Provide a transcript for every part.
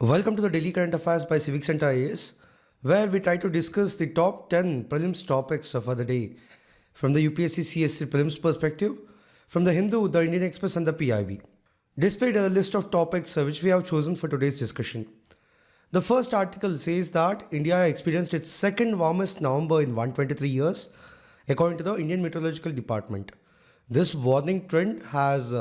Welcome to the Daily Current Affairs by CivicCentre IAS, where we try to discuss the top 10 prelims topics for the day from the UPSC CSE Prelims perspective, from the Hindu, the Indian Express and the PIB. Displayed a list of topics which we have chosen for today's discussion. The first article says that India experienced its second warmest November in 123 years, according to the Indian Meteorological Department. This warming trend has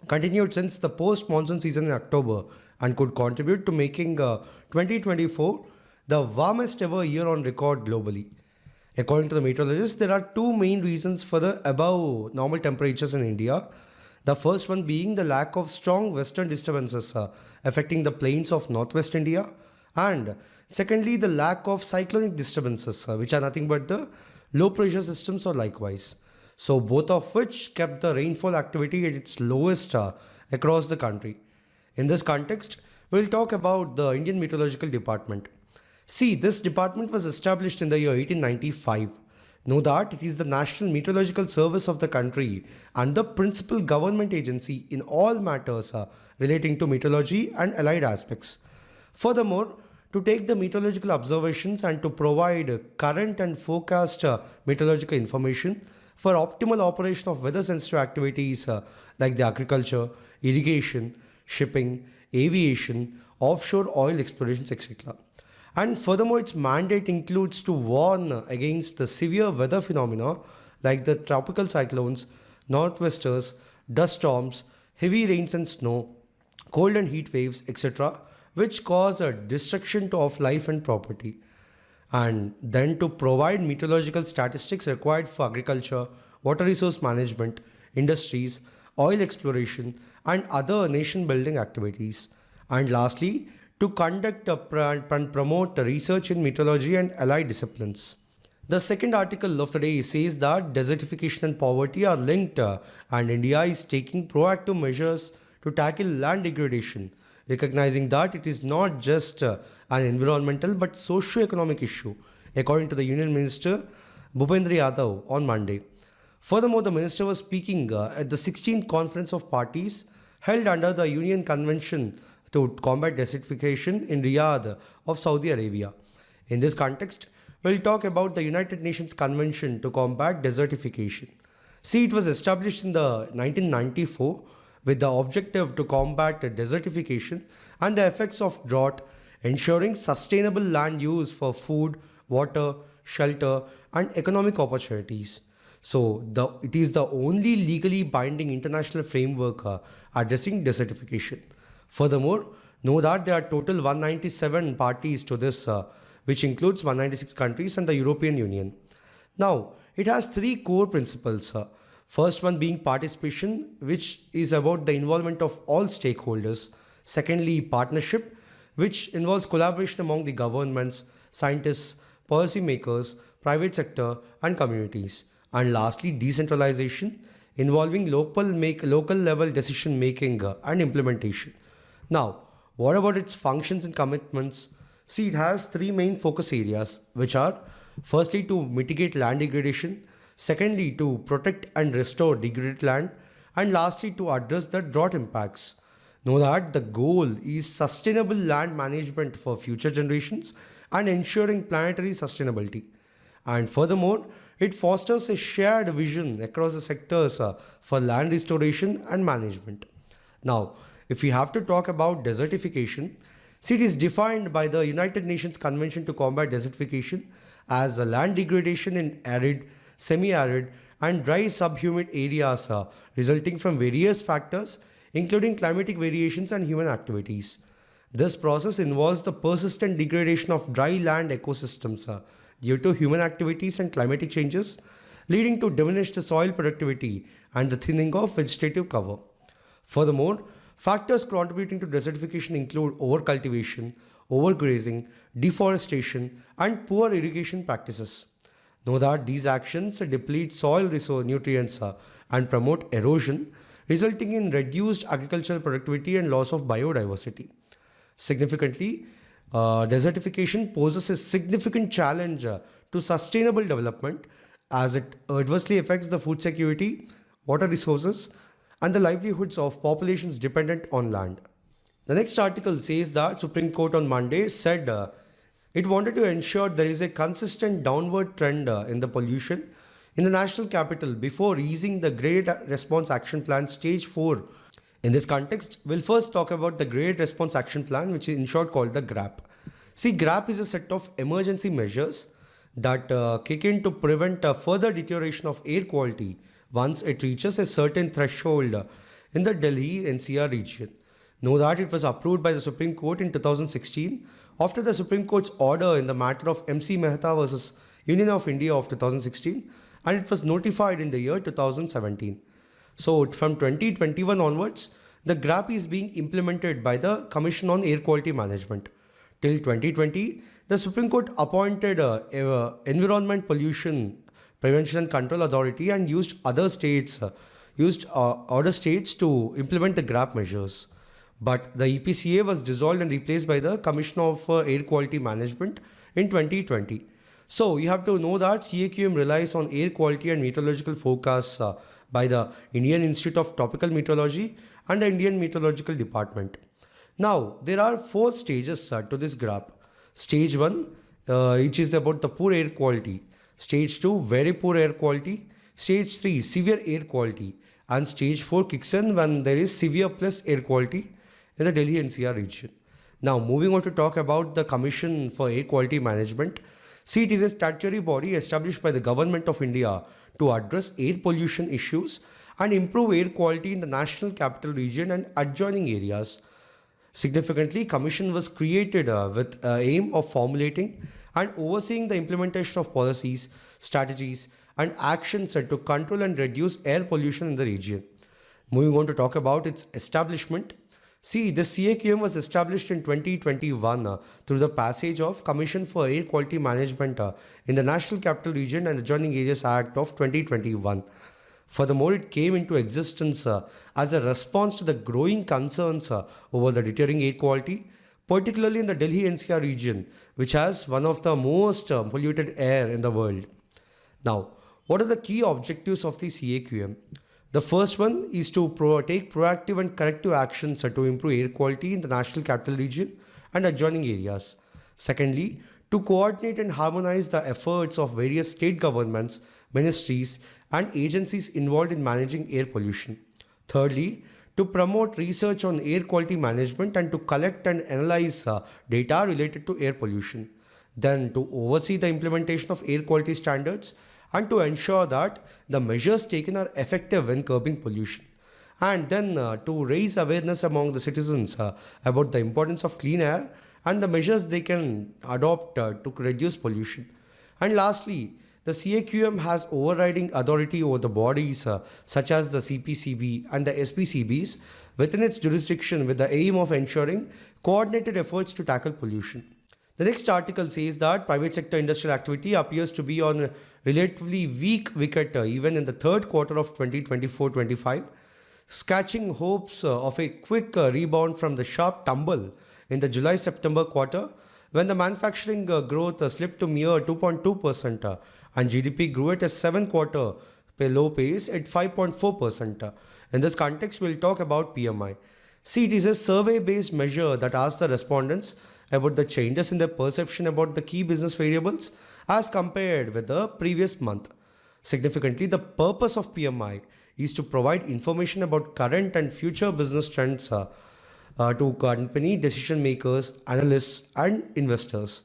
continued since the post-monsoon season in October and could contribute to making 2024 the warmest ever year on record globally. According to the meteorologists, there are two main reasons for the above normal temperatures in India. The first one being the lack of strong western disturbances affecting the plains of northwest India, and secondly the lack of cyclonic disturbances which are nothing but the low pressure systems or likewise. So both of which kept the rainfall activity at its lowest across the country. In this context, we'll talk about the Indian Meteorological Department. See, this department was established in the year 1895. Know that it is the National Meteorological Service of the country and the principal government agency in all matters relating to meteorology and allied aspects. Furthermore, to take the meteorological observations and to provide current and forecast meteorological information for optimal operation of weather-sensitive activities like the agriculture, irrigation, shipping, aviation, offshore oil explorations, etc. And furthermore, its mandate includes to warn against the severe weather phenomena like the tropical cyclones, northwesters, dust storms, heavy rains and snow, cold and heat waves, etc., which cause a destruction of life and property. And then to provide meteorological statistics required for agriculture, water resource management, industries, oil exploration, and other nation building activities. And lastly, to conduct and promote research in meteorology and allied disciplines. The second article of the day says that desertification and poverty are linked and India is taking proactive measures to tackle land degradation, recognizing that it is not just an environmental but socio-economic issue, according to the Union Minister Bhupendra Yadav on Monday. Furthermore, the minister was speaking at the 16th Conference of Parties held under the Union Convention to combat desertification in Riyadh of Saudi Arabia. In this context, we'll talk about the United Nations Convention to combat desertification. See, it was established in the 1994 with the objective to combat desertification and the effects of drought, ensuring sustainable land use for food, water, shelter, and economic opportunities. So, it is the only legally binding international framework addressing desertification. Furthermore, know that there are total 197 parties to this, which includes 196 countries and the European Union. Now, it has three core principles. First one being participation, which is about the involvement of all stakeholders. Secondly, partnership, which involves collaboration among the governments, scientists, policymakers, private sector, and communities. And lastly, decentralization, involving local level decision making and implementation. Now, what about its functions and commitments? See, it has three main focus areas, which are firstly to mitigate land degradation, secondly to protect and restore degraded land, and lastly to address the drought impacts. Know that the goal is sustainable land management for future generations and ensuring planetary sustainability. And furthermore, it fosters a shared vision across the sectors for land restoration and management. Now, if we have to talk about desertification, see, it is defined by the United Nations Convention to combat desertification as a land degradation in arid, semi-arid, and dry subhumid areas resulting from various factors, including climatic variations and human activities. This process involves the persistent degradation of dry land ecosystems due to human activities and climatic changes, leading to diminished soil productivity and the thinning of vegetative cover. Furthermore, factors contributing to desertification include overcultivation, overgrazing, deforestation, and poor irrigation practices. Know that these actions deplete soil resource nutrients and promote erosion, resulting in reduced agricultural productivity and loss of biodiversity. Significantly, desertification poses a significant challenge to sustainable development as it adversely affects the food security, water resources, and the livelihoods of populations dependent on land. The next article says that Supreme Court on Monday said it wanted to ensure there is a consistent downward trend in the pollution in the national capital before easing the Graded Response Action Plan Stage 4. In this context, we'll first talk about the Graded Response Action Plan, which is in short called the GRAP. See, GRAP is a set of emergency measures that kick in to prevent further deterioration of air quality once it reaches a certain threshold in the Delhi NCR region. Know that it was approved by the Supreme Court in 2016 after the Supreme Court's order in the matter of MC Mehta versus Union of India of 2016, and it was notified in the year 2017. So from 2021 onwards, the GRAP is being implemented by the Commission on Air Quality Management. Till 2020, the Supreme Court appointed Environment Pollution Prevention and Control Authority and used other states to implement the GRAP measures. But the EPCA was dissolved and replaced by the Commission of Air Quality Management in 2020. So you have to know that CAQM relies on air quality and meteorological forecasts by the Indian Institute of Tropical Meteorology and the Indian Meteorological Department. Now, there are 4 stages to this GRAP. Stage 1, which is about the poor air quality. Stage 2, very poor air quality. Stage 3, severe air quality. And stage 4 kicks in when there is severe plus air quality in the Delhi NCR region. Now, moving on to talk about the Commission for Air Quality Management. See, it is a statutory body established by the Government of India to address air pollution issues and improve air quality in the National Capital Region and adjoining areas. Significantly, Commission was created with the aim of formulating and overseeing the implementation of policies, strategies, and actions to control and reduce air pollution in the region. Moving on to talk about its establishment. See, the CAQM was established in 2021 through the passage of Commission for Air Quality Management in the National Capital Region and Adjoining Areas Act of 2021. Furthermore, it came into existence as a response to the growing concerns over the deteriorating air quality, particularly in the Delhi NCR region, which has one of the most polluted air in the world. Now, what are the key objectives of the CAQM? The first one is to take proactive and corrective actions to improve air quality in the National Capital Region and adjoining areas. Secondly, to coordinate and harmonize the efforts of various state governments, ministries, and agencies involved in managing air pollution. Thirdly, to promote research on air quality management and to collect and analyze data related to air pollution. Then to oversee the implementation of air quality standards and to ensure that the measures taken are effective in curbing pollution. And then to raise awareness among the citizens about the importance of clean air and the measures they can adopt to reduce pollution. And lastly, the CAQM has overriding authority over the bodies such as the CPCB and the SPCBs within its jurisdiction with the aim of ensuring coordinated efforts to tackle pollution. The next article says that private sector industrial activity appears to be on a relatively weak wicket even in the third quarter of 2024-25, catching hopes of a quick rebound from the sharp tumble in the July-September quarter when the manufacturing growth slipped to mere 2.2% and GDP grew at a 7-quarter low pace at 5.4%. In this context, we'll talk about PMI. See, it is a survey-based measure that asks the respondents about the changes in their perception about the key business variables as compared with the previous month. Significantly, the purpose of PMI is to provide information about current and future business trends to company decision makers, analysts, and investors.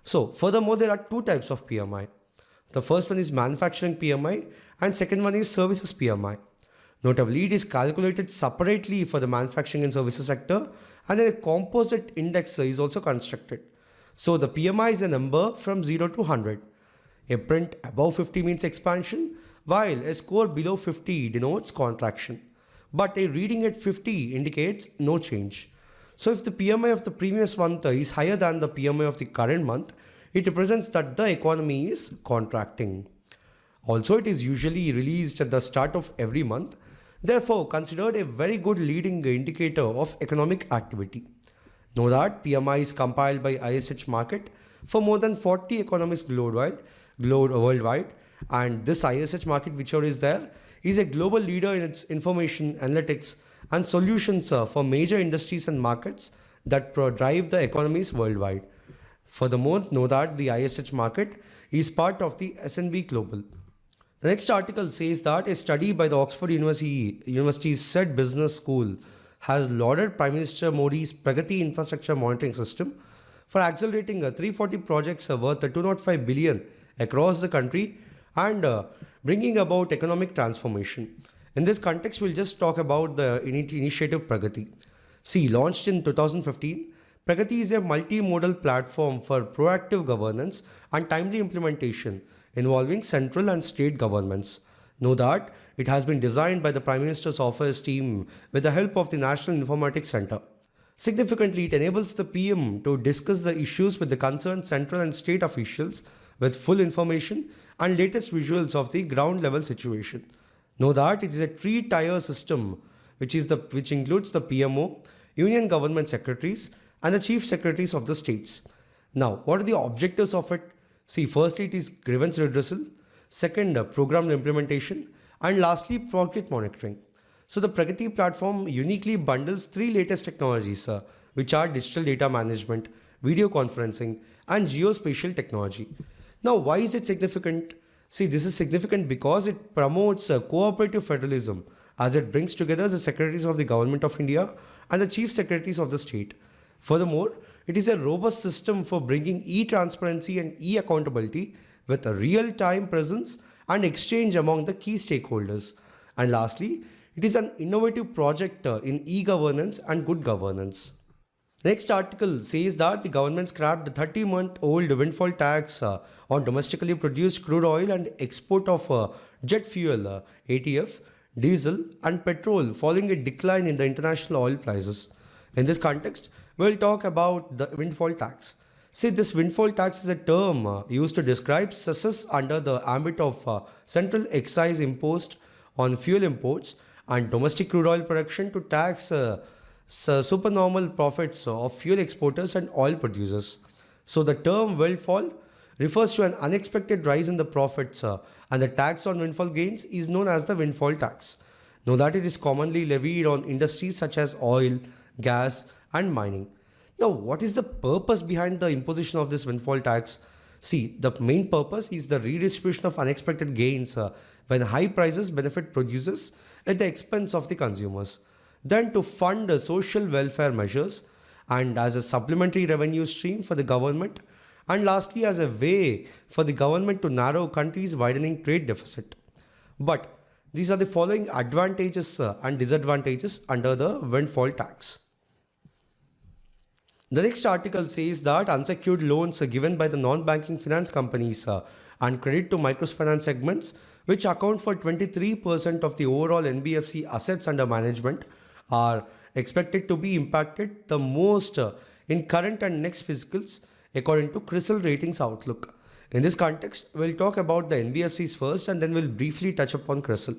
So, furthermore, there are 2 types of PMI. The first one is manufacturing PMI and second one is services PMI. Notably, it is calculated separately for the manufacturing and services sector, and then a composite index is also constructed. So the PMI is a number from 0 to 100. A print above 50 means expansion, while a score below 50 denotes contraction. But a reading at 50 indicates no change. So if the PMI of the previous month is higher than the PMI of the current month, it represents that the economy is contracting. Also, it is usually released at the start of every month, therefore considered a very good leading indicator of economic activity. Know that PMI is compiled by ISH Market for more than 40 economies worldwide, and this ISH Market, whichever is there, is a global leader in its information, analytics, and solutions for major industries and markets that drive the economies worldwide. Furthermore, know that the ISH market is part of the S&P Global. The next article says that a study by the Oxford University's said business school has lauded Prime Minister Modi's PRAGATI infrastructure monitoring system for accelerating 340 projects worth 205 billion across the country and bringing about economic transformation. In this context, we'll just talk about the initiative PRAGATI. See, launched in 2015, PRAGATI is a multimodal platform for proactive governance and timely implementation involving central and state governments. Know that it has been designed by the Prime Minister's office team with the help of the National Informatics Center. Significantly, it enables the PM to discuss the issues with the concerned central and state officials with full information and latest visuals of the ground level situation. Know that it is a three-tier system which includes the PMO, Union Government Secretaries, and the Chief Secretaries of the states. Now, what are the objectives of it? See, firstly, it is grievance redressal, second, program implementation, and lastly, project monitoring. So the PRAGATI platform uniquely bundles three latest technologies, which are digital data management, video conferencing, and geospatial technology. Now, why is it significant? See, this is significant because it promotes cooperative federalism as it brings together the secretaries of the Government of India and the chief secretaries of the state. Furthermore, it is a robust system for bringing e-transparency and e-accountability with a real-time presence and exchange among the key stakeholders. And lastly, it is an innovative project in e-governance and good governance. Next article says that the government scrapped the 30-month-old windfall tax on domestically produced crude oil and export of jet fuel, ATF, diesel and petrol following a decline in the international oil prices. In this context, we'll talk about the windfall tax. See, this windfall tax is a term used to describe cesses under the ambit of central excise imposed on fuel imports and domestic crude oil production to tax supernormal profits of fuel exporters and oil producers. So the term windfall refers to an unexpected rise in the profits and the tax on windfall gains is known as the windfall tax. Know that it is commonly levied on industries such as oil, gas and mining. Now, what is the purpose behind the imposition of this windfall tax? See, the main purpose is the redistribution of unexpected gains when high prices benefit producers at the expense of the consumers. Then to fund social welfare measures and as a supplementary revenue stream for the government. And lastly, as a way for the government to narrow countries' widening trade deficit. But these are the following advantages and disadvantages under the windfall tax. The next article says that unsecured loans are given by the non-banking finance companies and credit to microfinance segments, which account for 23% of the overall NBFC assets under management, are expected to be impacted the most in current and next fiscals, according to CRISIL ratings outlook. In this context, we'll talk about the NBFCs first and then we'll briefly touch upon CRISIL.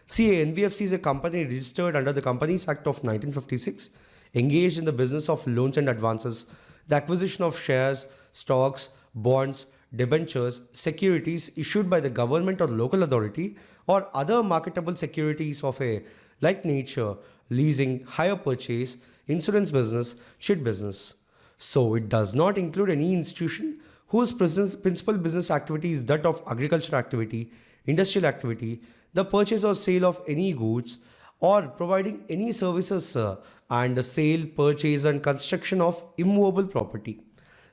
See, NBFC is a company registered under the Companies Act of 1956, engaged in the business of loans and advances, the acquisition of shares, stocks, bonds, debentures, securities issued by the government or local authority, or other marketable securities of a like nature, leasing, hire purchase, insurance business, ship business. So it does not include any institution whose principal business activity is that of agriculture activity, industrial activity, the purchase or sale of any goods, or providing any services and the sale, purchase and construction of immovable property.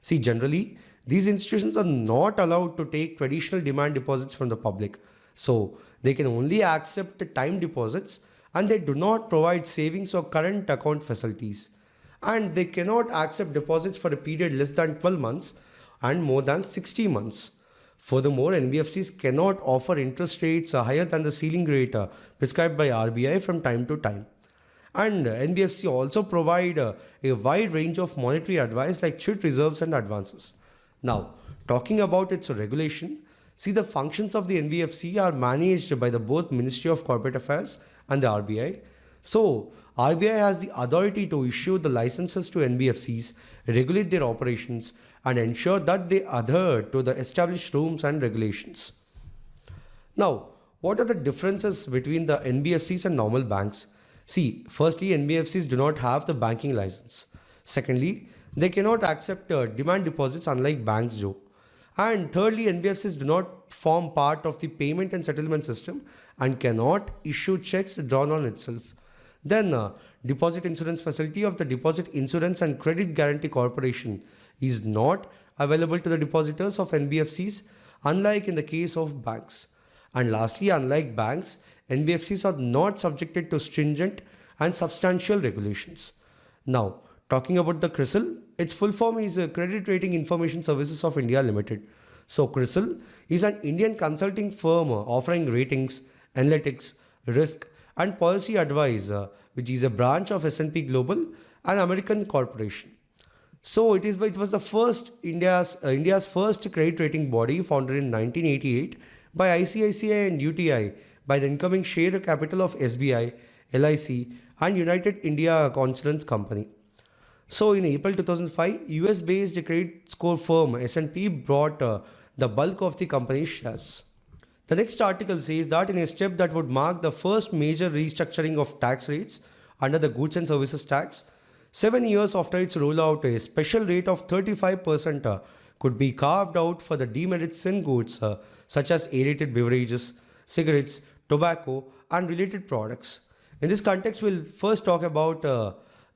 See, generally, these institutions are not allowed to take traditional demand deposits from the public. So they can only accept time deposits and they do not provide savings or current account facilities. And they cannot accept deposits for a period less than 12 months and more than 60 months. Furthermore, NBFCs cannot offer interest rates higher than the ceiling rate prescribed by RBI from time to time. And NBFC also provide a wide range of monetary advice like chit reserves and advances. Now, talking about its regulation, see, the functions of the NBFC are managed by the both Ministry of Corporate Affairs and the RBI. So, RBI has the authority to issue the licenses to NBFCs, regulate their operations, and ensure that they adhere to the established rules and regulations. Now, what are the differences between the NBFCs and normal banks? See, firstly, NBFCs do not have the banking license. Secondly, they cannot accept demand deposits unlike banks do. And thirdly, NBFCs do not form part of the payment and settlement system and cannot issue checks drawn on itself. Then, deposit insurance facility of the Deposit Insurance and Credit Guarantee Corporation is not available to the depositors of NBFCs, unlike in the case of banks. And lastly, unlike banks, NBFCs are not subjected to stringent and substantial regulations. Now, talking about the CRISIL, its full form is Credit Rating Information Services of India Limited. So, CRISIL is an Indian consulting firm offering ratings, analytics, risk, and policy advice, which is a branch of S&P Global, an American corporation. So it was the first India's first credit rating body, founded in 1988 by ICICI and UTI by the incoming share capital of SBI, LIC, and United India Insurance Company. So in April 2005, US-based credit score firm S&P brought the bulk of the company's shares. The next article says that in a step that would mark the first major restructuring of tax rates under the Goods and Services Tax, 7 years after its rollout, a special rate of 35% could be carved out for the demerit sin goods such as aerated beverages, cigarettes, tobacco, and related products. In this context, we'll first talk about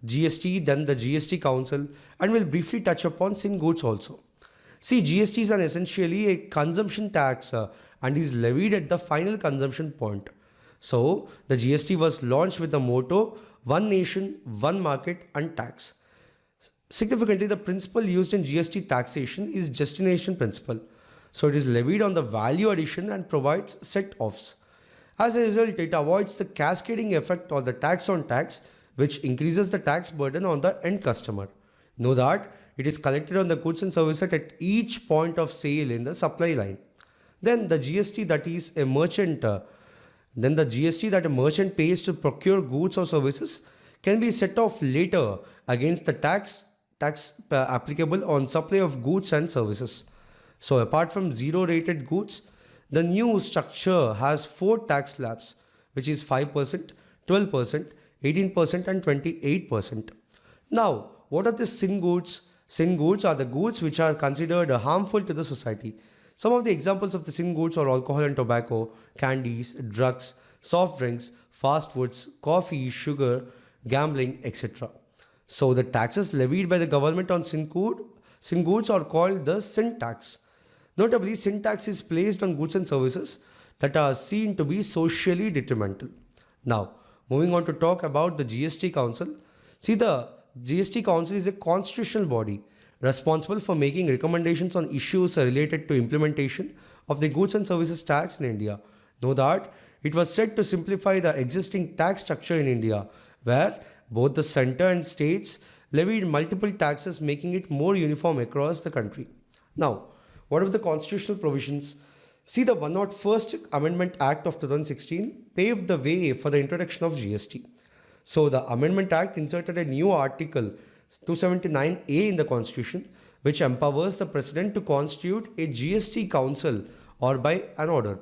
GST, then the GST Council, and we'll briefly touch upon sin goods also. See, GST is essentially a consumption tax and is levied at the final consumption point. So, the GST was launched with the motto One Nation, One Market and Tax. Significantly, the principle used in GST taxation is destination principle. So, it is levied on the value addition and provides set-offs. As a result, it avoids the cascading effect or the tax on tax, which increases the tax burden on the end customer. Know that it is collected on the goods and services at each point of sale in the supply line. Then the GST that a merchant pays to procure goods or services can be set off later against the tax applicable on supply of goods and services. So apart from zero rated goods, the new structure has 4 tax slabs, which is 5%, 12%, 18% and 28%. Now, what are the sin goods? Sin goods are the goods which are considered harmful to the society. Some of the examples of the sin goods are alcohol and tobacco, candies, drugs, soft drinks, fast foods, coffee, sugar, gambling, etc. So the taxes levied by the government on sin goods are called the sin tax. Notably, sin tax is placed on goods and services that are seen to be socially detrimental. Now, moving on to talk about the GST Council. See, the GST Council is a constitutional body responsible for making recommendations on issues related to implementation of the goods and services tax in India. Know that it was set to simplify the existing tax structure in India, where both the center and states levied multiple taxes, making it more uniform across the country. Now, what are the constitutional provisions? See, the 101st Amendment Act of 2016 paved the way for the introduction of GST. So the Amendment Act inserted a new article 279A in the Constitution, which empowers the President to constitute a GST Council or by an order.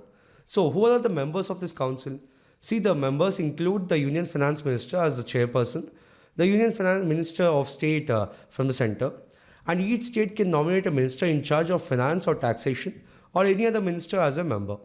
So who are the members of this council? See, the members include the Union Finance Minister as the chairperson, the Union Finance Minister of State from the center, and each state can nominate a minister in charge of finance or taxation or any other minister as a member.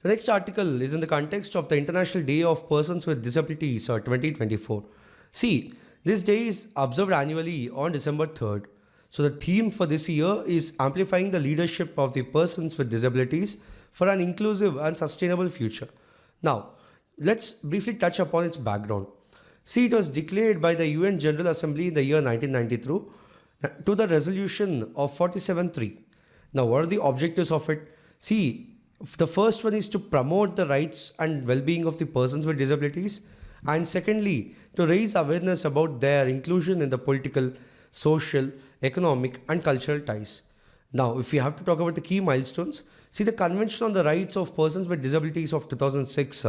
The next article is in the context of the International Day of Persons with Disabilities 2024. See, this day is observed annually on December 3rd. So the theme for this year is amplifying the leadership of the persons with disabilities for an inclusive and sustainable future. Now, let's briefly touch upon its background. See, it was declared by the UN General Assembly in the year 1992 to the resolution of 47.3. Now, what are the objectives of it? See, the first one is to promote the rights and well-being of the persons with disabilities, and secondly, to raise awareness about their inclusion in the political, social, economic and cultural ties. Now, if we have to talk about the key milestones, see, the Convention on the Rights of Persons with Disabilities of 2006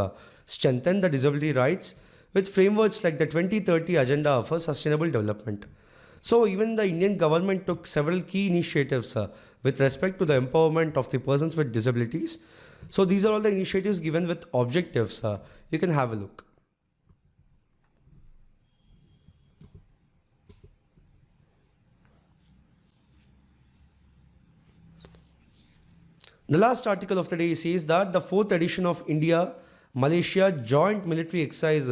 strengthened the disability rights with frameworks like the 2030 Agenda for Sustainable Development. So even the Indian government took several key initiatives with respect to the empowerment of the persons with disabilities. So these are all the initiatives given with objectives. You can have a look. The last article of the day says that the fourth edition of India-Malaysia Joint Military Exercise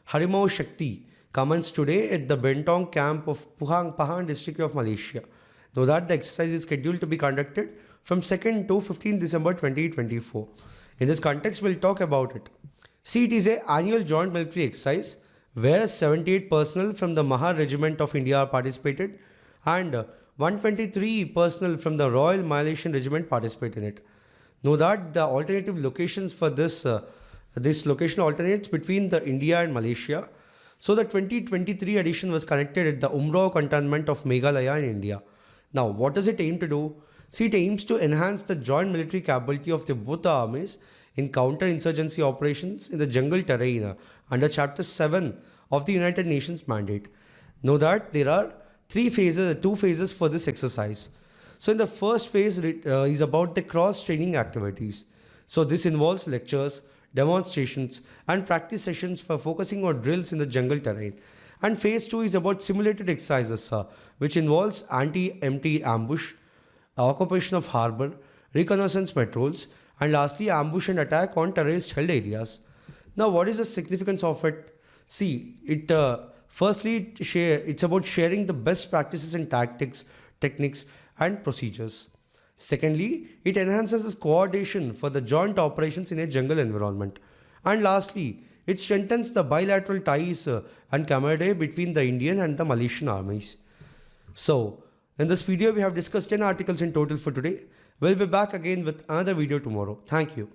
HARIMAU SHAKTI commenced today at the Bentong camp of Pahang district of Malaysia. Know that the exercise is scheduled to be conducted from 2nd to 15th December 2024. In this context, we'll talk about it. See, it is an annual joint military exercise where 78 personnel from the Mahar Regiment of India participated and 123 personnel from the Royal Malaysian Regiment participate in it. Know that the alternative locations for this location alternates between the India and Malaysia. So the 2023 edition was conducted at the Umrao cantonment of Meghalaya in India. Now, what does it aim to do? See, it aims to enhance the joint military capability of both the armies in counter-insurgency operations in the jungle terrain under Chapter 7 of the United Nations mandate. Know that there are two phases for this exercise. So in the first phase is about the cross-training activities. So this involves lectures, demonstrations and practice sessions for focusing on drills in the jungle terrain. And phase 2 is about simulated exercises which involves anti-empty ambush, occupation of harbour, reconnaissance patrols and lastly ambush and attack on terrorist held areas. Now what is the significance of it? See, it's about sharing the best practices and tactics, techniques and procedures. Secondly, it enhances coordination for the joint operations in a jungle environment. And lastly, it strengthens the bilateral ties and camaraderie between the Indian and the Malaysian armies. So, in this video, we have discussed 10 articles in total for today. We'll be back again with another video tomorrow. Thank you.